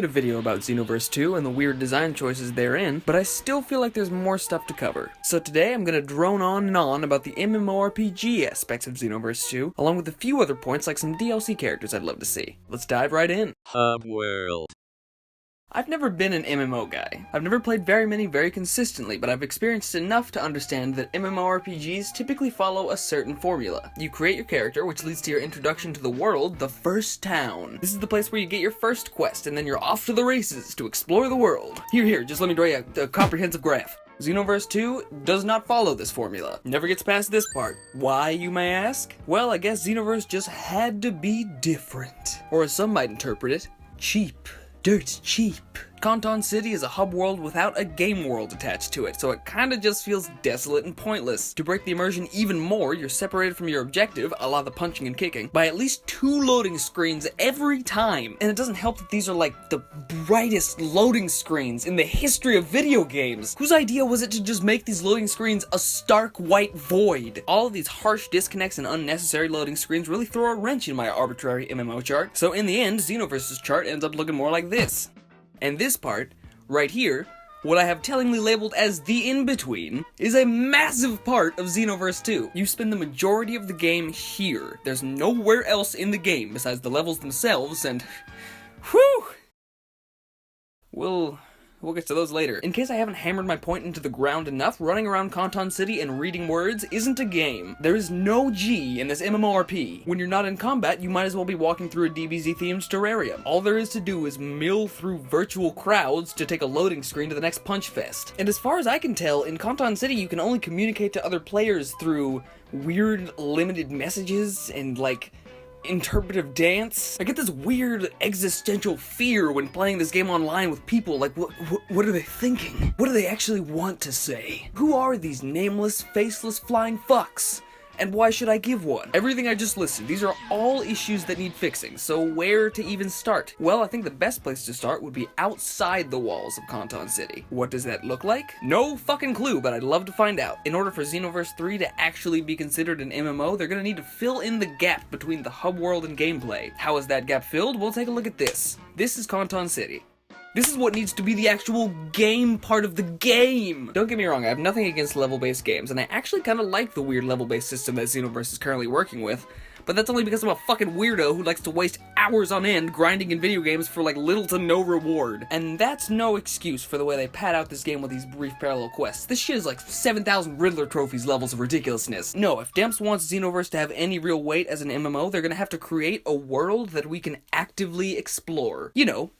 made a video about Xenoverse 2 and the weird design choices therein, but I still feel like there's more stuff to cover. So today I'm gonna drone on and on about the MMORPG aspects of Xenoverse 2, along with a few other points like some DLC characters I'd love to see. Let's dive right in. World. I've never been an MMO guy. I've never played very many very consistently, but I've experienced enough to understand that MMORPGs typically follow a certain formula. You create your character, which leads to your introduction to the world, the first town. This is the place where you get your first quest, and then you're off to the races to explore the world. Here, just let me draw you a comprehensive graph. Xenoverse 2 does not follow this formula. Never gets past this part. Why, you may ask? Well, I guess Xenoverse just had to be different. Or as some might interpret it, cheap. Dirt cheap. Canton City is a hub world without a game world attached to it, so it kinda just feels desolate and pointless. To break the immersion even more, you're separated from your objective, a la the punching and kicking, by at least 2 loading screens every time. And it doesn't help that these are like the brightest loading screens in the history of video games. Whose idea was it to just make these loading screens a stark white void? All of these harsh disconnects and unnecessary loading screens really throw a wrench in my arbitrary MMO chart. So in the end, Xenoverse's chart ends up looking more like this. And this part, right here, what I have tellingly labeled as the in-between, is a massive part of Xenoverse 2. You spend the majority of the game here. There's nowhere else in the game besides the levels themselves, and whew! We'll get to those later. In case I haven't hammered my point into the ground enough, running around Canton City and reading words isn't a game. There is no G in this MMORP. When you're not in combat, you might as well be walking through a DBZ-themed terrarium. All there is to do is mill through virtual crowds to take a loading screen to the next punch fest. And as far as I can tell, in Canton City you can only communicate to other players through weird limited messages and like interpretive dance. I get this weird existential fear when playing this game online with people, like what are they thinking? What do they actually want to say? Who are these nameless, faceless flying fucks? And why should I give one? Everything I just listed, these are all issues that need fixing, so where to even start? Well, I think the best place to start would be outside the walls of Canton City. What does that look like? No fucking clue, but I'd love to find out. In order for Xenoverse 3 to actually be considered an MMO, they're gonna need to fill in the gap between the hub world and gameplay. How is that gap filled? We'll take a look at this. This is Canton City. This is what needs to be the actual game part of the game! Don't get me wrong, I have nothing against level-based games, and I actually kinda like the weird level-based system that Xenoverse is currently working with, but that's only because I'm a fucking weirdo who likes to waste hours on end grinding in video games for like little to no reward. And that's no excuse for the way they pad out this game with these brief parallel quests. This shit is like 7,000 Riddler trophies levels of ridiculousness. No, if Demps wants Xenoverse to have any real weight as an MMO, they're gonna have to create a world that we can actively explore. You know,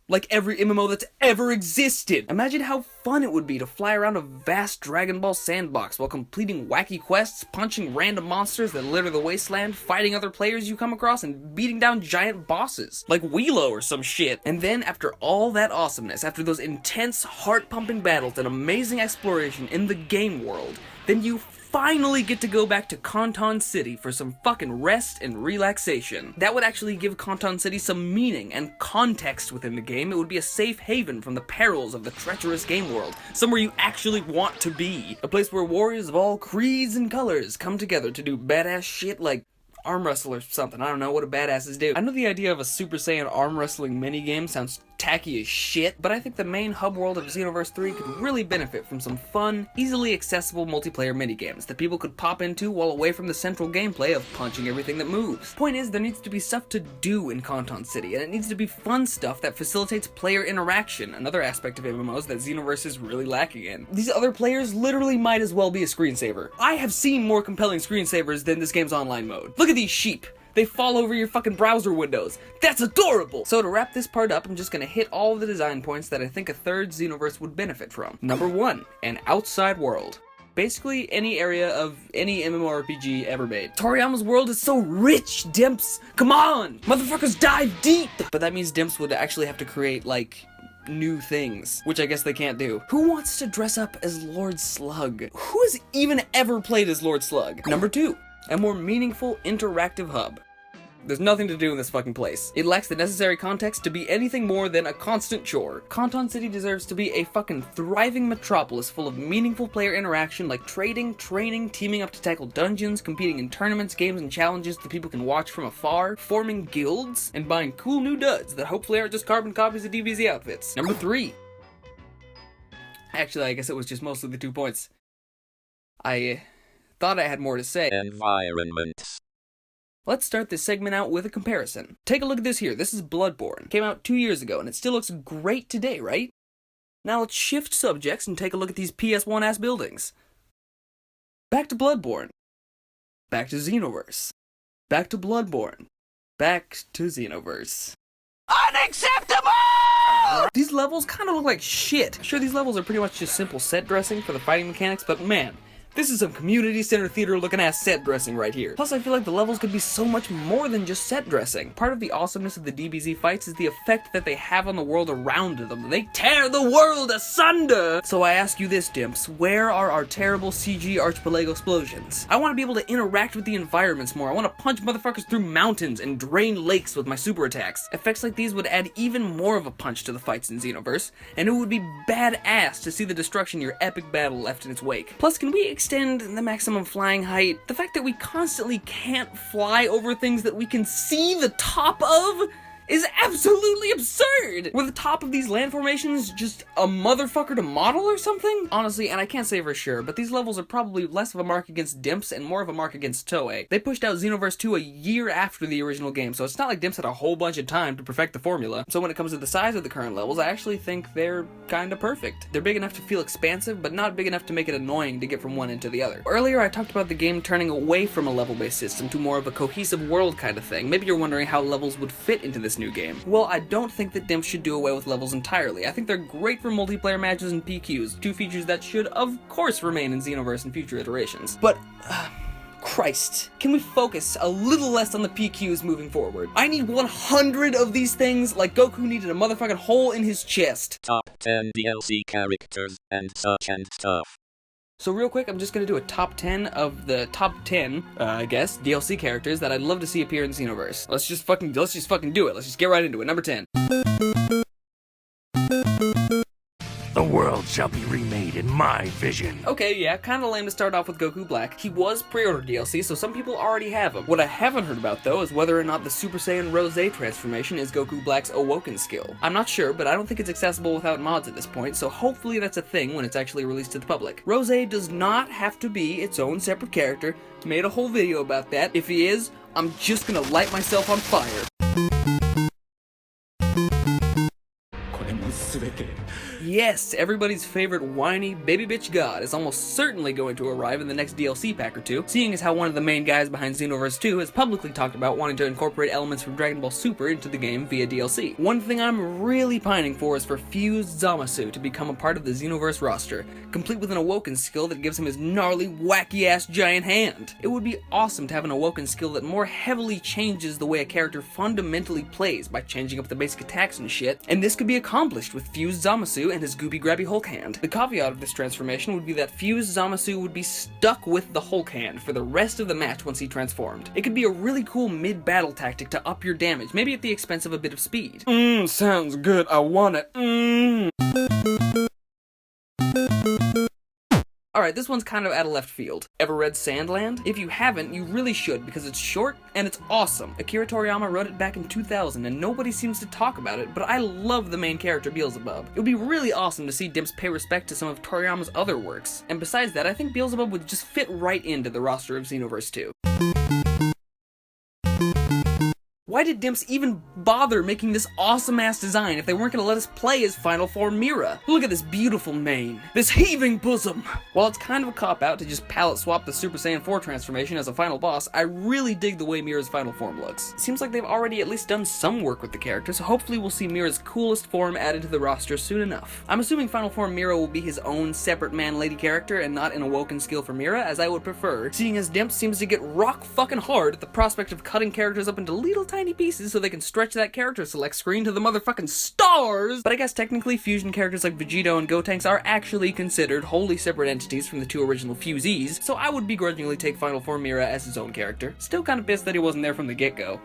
like every MMO that's ever existed. Imagine how fun it would be to fly around a vast Dragon Ball sandbox while completing wacky quests, punching random monsters that litter the wasteland, fighting other players you come across, and beating down giant bosses, like Wheelo or some shit. And then after all that awesomeness, after those intense, heart-pumping battles and amazing exploration in the game world, then you finally get to go back to Canton City for some fucking rest and relaxation. That would actually give Canton City some meaning and context within the game. It would be a safe haven from the perils of the treacherous game world. Somewhere you actually want to be. A place where warriors of all creeds and colors come together to do badass shit like arm wrestle or something. I don't know what do badasses do. I know the idea of a Super Saiyan arm wrestling minigame sounds tacky as shit, but I think the main hub world of Xenoverse 3 could really benefit from some fun, easily accessible multiplayer minigames that people could pop into while away from the central gameplay of punching everything that moves. Point is, there needs to be stuff to do in Canton City, and it needs to be fun stuff that facilitates player interaction, another aspect of MMOs that Xenoverse is really lacking in. These other players literally might as well be a screensaver. I have seen more compelling screensavers than this game's online mode. Look at these sheep. They fall over your fucking browser windows. That's adorable! So to wrap this part up, I'm just gonna hit all of the design points that I think a third Xenoverse would benefit from. Number 1, an outside world. Basically any area of any MMORPG ever made. Toriyama's world is so rich, Demps! Come on! Motherfuckers dive deep! But that means Demps would actually have to create, like, new things, which I guess they can't do. Who wants to dress up as Lord Slug? Who has even ever played as Lord Slug? Number 2, a more meaningful interactive hub. There's nothing to do in this fucking place. It lacks the necessary context to be anything more than a constant chore. Conton City deserves to be a fucking thriving metropolis full of meaningful player interaction like trading, training, teaming up to tackle dungeons, competing in tournaments, games, and challenges that people can watch from afar, forming guilds, and buying cool new duds that hopefully aren't just carbon copies of DBZ outfits. Number 3. Actually, I guess it was just mostly the 2 points. I thought I had more to say. Environments. Let's start this segment out with a comparison. Take a look at this here. This is Bloodborne. Came out 2 years ago, and it still looks great today, right? Now let's shift subjects and take a look at these PS1-ass buildings. Back to Bloodborne. Back to Xenoverse. Back to Bloodborne. Back to Xenoverse. Unacceptable! These levels kind of look like shit. Sure, these levels are pretty much just simple set dressing for the fighting mechanics, but man, this is some community center theater looking ass set dressing right here. Plus, I feel like the levels could be so much more than just set dressing. Part of the awesomeness of the DBZ fights is the effect that they have on the world around them. They tear the world asunder! So I ask you this, Dimps, where are our terrible CG archipelago explosions? I want to be able to interact with the environments more. I want to punch motherfuckers through mountains and drain lakes with my super attacks. Effects like these would add even more of a punch to the fights in Xenoverse, and it would be badass to see the destruction your epic battle left in its wake. Plus, can we extend the maximum flying height? The fact that we constantly can't fly over things that we can see the top of is absolutely absurd! Were the top of these land formations just a motherfucker to model or something? Honestly, and I can't say for sure, but these levels are probably less of a mark against Dimps and more of a mark against ToeA. They pushed out Xenoverse 2 a year after the original game, so it's not like Dimps had a whole bunch of time to perfect the formula. So when it comes to the size of the current levels, I actually think they're kinda perfect. They're big enough to feel expansive, but not big enough to make it annoying to get from one end to the other. Earlier, I talked about the game turning away from a level-based system to more of a cohesive world kind of thing. Maybe you're wondering how levels would fit into this new game. Well, I don't think that Dimps should do away with levels entirely. I think they're great for multiplayer matches and PQs, 2 features that should, of course, remain in Xenoverse in future iterations. But, Christ, can we focus a little less on the PQs moving forward? I need 100 of these things like Goku needed a motherfucking hole in his chest. Top 10 DLC characters and such and stuff. So real quick, I'm just gonna do a top 10 of the top 10, I guess, DLC characters that I'd love to see appear in Xenoverse. Let's just fucking do it. Let's just get right into it. Number 10. The world shall be remade in my vision. Okay, yeah, kinda lame to start off with Goku Black. He was pre-order DLC, so some people already have him. What I haven't heard about, though, is whether or not the Super Saiyan Rose transformation is Goku Black's Awoken skill. I'm not sure, but I don't think it's accessible without mods at this point, so hopefully that's a thing when it's actually released to the public. Rose does not have to be its own separate character. Made a whole video about that. If he is, I'm just gonna light myself on fire. Yes, everybody's favorite whiny baby bitch god is almost certainly going to arrive in the next DLC pack or two, seeing as how one of the main guys behind Xenoverse 2 has publicly talked about wanting to incorporate elements from Dragon Ball Super into the game via DLC. One thing I'm really pining for is for Fused Zamasu to become a part of the Xenoverse roster, complete with an Awoken skill that gives him his gnarly, wacky-ass giant hand. It would be awesome to have an Awoken skill that more heavily changes the way a character fundamentally plays by changing up the basic attacks and shit, and this could be accomplished with Fused Zamasu and his goopy grabby Hulk hand. The caveat of this transformation would be that Fused Zamasu would be stuck with the Hulk hand for the rest of the match once he transformed. It could be a really cool mid-battle tactic to up your damage, maybe at the expense of a bit of speed. Sounds good, I want it. Alright, this one's kind of out of left field. Ever read Sandland? If you haven't, you really should, because it's short and it's awesome. Akira Toriyama wrote it back in 2000, and nobody seems to talk about it, but I love the main character Beelzebub. It would be really awesome to see Dimps pay respect to some of Toriyama's other works. And besides that, I think Beelzebub would just fit right into the roster of Xenoverse 2. Why did Dimps even bother making this awesome-ass design if they weren't gonna let us play as Final Form Mira? Look at this beautiful mane. This heaving bosom! While it's kind of a cop-out to just palette swap the Super Saiyan 4 transformation as a final boss, I really dig the way Mira's final form looks. It seems like they've already at least done some work with the character, so hopefully we'll see Mira's coolest form added to the roster soon enough. I'm assuming Final Form Mira will be his own separate man-lady character and not an Awoken skill for Mira, as I would prefer, seeing as Dimps seems to get rock-fucking hard at the prospect of cutting characters up into little tiny tiny pieces so they can stretch that character select screen to the motherfucking stars. But I guess technically fusion characters like Vegito and Gotenks are actually considered wholly separate entities from the two original Fusees, so I would begrudgingly take Final Form Mira as his own character. Still kinda pissed that he wasn't there from the get-go.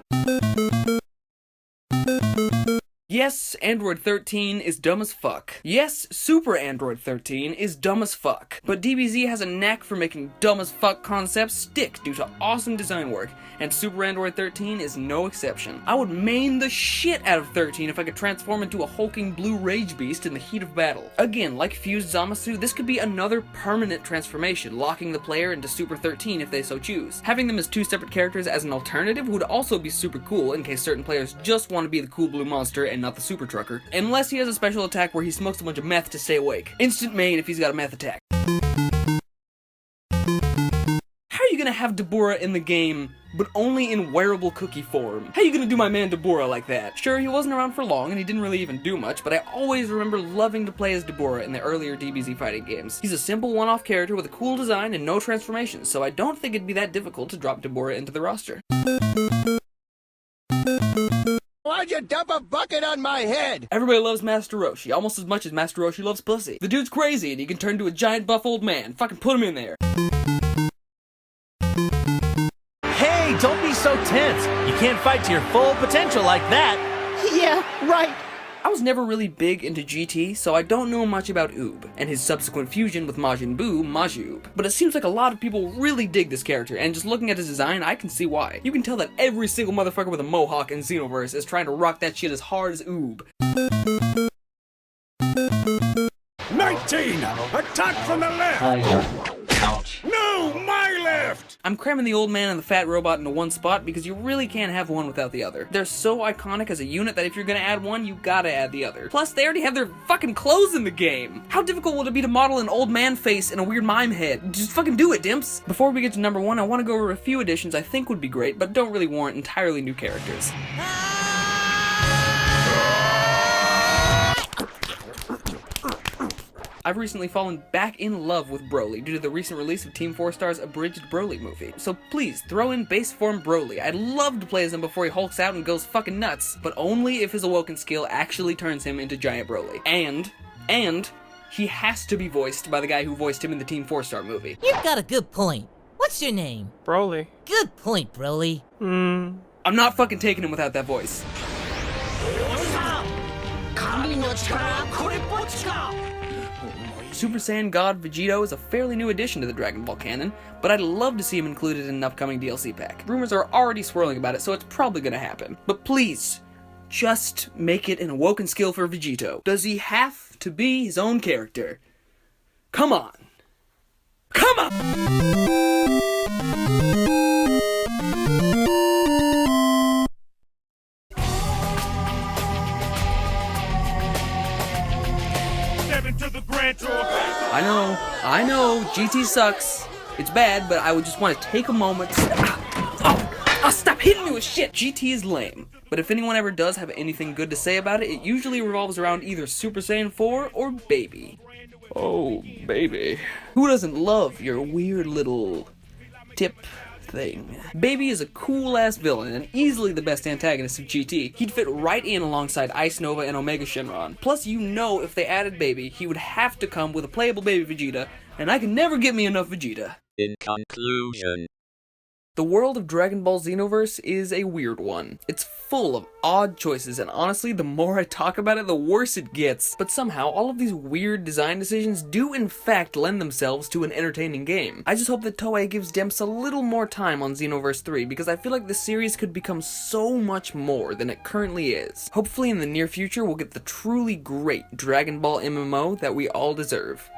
Yes, Android 13 is dumb as fuck. Yes, Super Android 13 is dumb as fuck. But DBZ has a knack for making dumb as fuck concepts stick due to awesome design work, and Super Android 13 is no exception. I would main the shit out of 13 if I could transform into a hulking blue rage beast in the heat of battle. Again, like Fused Zamasu, this could be another permanent transformation, locking the player into Super 13 if they so choose. Having them as two separate characters as an alternative would also be super cool in case certain players just want to be the cool blue monster and not the super trucker, unless he has a special attack where he smokes a bunch of meth to stay awake. Instant main if he's got a meth attack. How are you gonna have Deborah in the game, but only in wearable cookie form? How are you gonna do my man Deborah like that? Sure, he wasn't around for long and he didn't really even do much, but I always remember loving to play as Deborah in the earlier DBZ fighting games. He's a simple one-off character with a cool design and no transformations, so I don't think it'd be that difficult to drop Deborah into the roster. Why'd you dump a bucket on my head? Everybody loves Master Roshi, almost as much as Master Roshi loves pussy. The dude's crazy and he can turn into a giant buff old man. Fucking put him in there. Hey, don't be so tense. You can't fight to your full potential like that. Yeah, right. I was never really big into GT, so I don't know much about Oob, and his subsequent fusion with Majin Buu, Majoob. But it seems like a lot of people really dig this character, and just looking at his design, I can see why. You can tell that every single motherfucker with a mohawk in Xenoverse is trying to rock that shit as hard as Oob. 19! Attack from the left! Ouch. No, my left! I'm cramming the old man and the fat robot into one spot because you really can't have one without the other. They're so iconic as a unit that if you're gonna add one, you gotta add the other. Plus, they already have their fucking clothes in the game. How difficult would it be to model an old man face and a weird mime head? Just fucking do it, dimps. Before we get to number one, I want to go over a few additions I think would be great, but don't really warrant entirely new characters. I've recently fallen back in love with Broly due to the recent release of TeamFourStar's abridged Broly movie. So please, throw in base form Broly. I'd love to play as him before he hulks out and goes fucking nuts, but only if his awoken skill actually turns him into Giant Broly. And he has to be voiced by the guy who voiced him in the TeamFourStar movie. You've got a good point. What's your name? Broly. Good point, Broly. I'm not fucking taking him without that voice. Super Saiyan God Vegito is a fairly new addition to the Dragon Ball canon, but I'd love to see him included in an upcoming DLC pack. Rumors are already swirling about it, so it's probably gonna happen. But please, just make it an awoken skill for Vegito. Does he have to be his own character? Come on. Come on! I know, GT sucks. It's bad, but I would just want to take a moment to... stop hitting me with shit! GT is lame, but if anyone ever does have anything good to say about it, it usually revolves around either Super Saiyan 4 or Baby. Oh, Baby. Who doesn't love your weird little tip thing? Baby is a cool-ass villain and easily the best antagonist of GT. He'd fit right in alongside Ice Nova and Omega Shenron. Plus, you know if they added Baby, he would have to come with a playable Baby Vegeta, and I can never get me enough Vegeta. In conclusion, the world of Dragon Ball Xenoverse is a weird one. It's full of odd choices, and honestly, the more I talk about it, the worse it gets. But somehow, all of these weird design decisions do in fact lend themselves to an entertaining game. I just hope that Toei gives Demps a little more time on Xenoverse 3, because I feel like this series could become so much more than it currently is. Hopefully in the near future, we'll get the truly great Dragon Ball MMO that we all deserve.